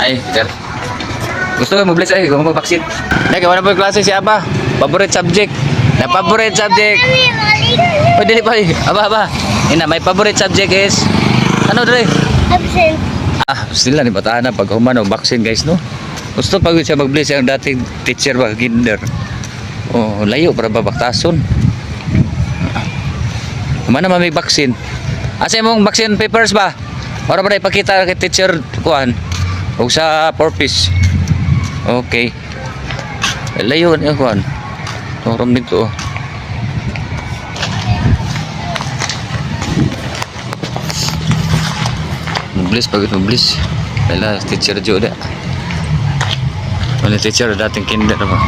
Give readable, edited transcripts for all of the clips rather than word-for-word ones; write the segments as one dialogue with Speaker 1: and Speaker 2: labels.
Speaker 1: Ay, sir. Gusto ko mo-bless ay, kung mag-vaccine. Ay, kaya wala po yung klase si Aba. Favorite subject. Na favorite subject. O, dili pa. Aba. Ina, my favorite subject is... Ano, dali?
Speaker 2: Absent.
Speaker 1: Sila ni bataan na pag humano, vaccine guys, no? Gusto pag siya mag-bless ang dating teacher ba, kinder. Oh, layo para ba baktason. Humana may vaccine. Asa mong vaccine papers ba? Para ba ipakita kay teacher kuan o sa purpose. Okay. Layo ni kuan. Torom dito. Mublis pag mublis. Wala teacher Joda. Wala teacher dating kinder ba.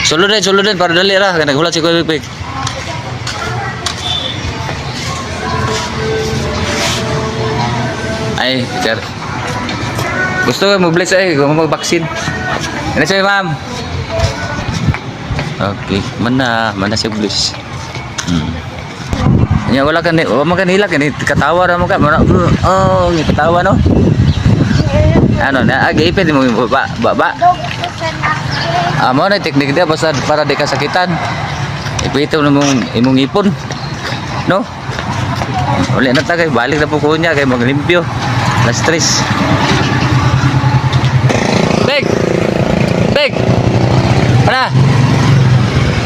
Speaker 1: Sulod din para dali ra kana hulat si Kuya Pik. Ay, sir. Gusto ko mo-bless ay kung mag-vaccine. Ano sa'yo, ma'am? Okay, mana si bless. Nya wala ka ni, wala man kanila kani katawa ra mo ka. Oh, katawa no. Ano na agipin mo ba. Amo na teknik dia basta para di kasakitan. Ipito na mong imong ipon. No? Uli na tagay balik na po ko niya kay maglimpyo. Na stress. Big. Ana.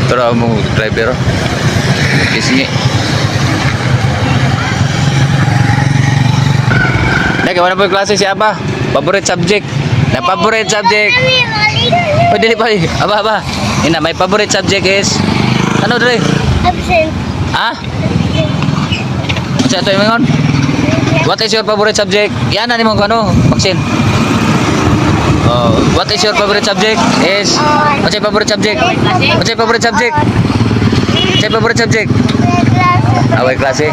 Speaker 1: Tara mo driver. Kising. Kaya wala po yung klase si Aba. Favorite subject. Na favorite subject. O, dili pa. Aba. Ina, my favorite subject is... Ano, dali?
Speaker 2: Absent.
Speaker 1: Ha? Sa ito yung mga What is your favorite subject? Yan na ni mong ano, vaccine. What is your favorite subject? Is... What's your favorite subject? What's your favorite subject? What's your favorite subject? Away klase.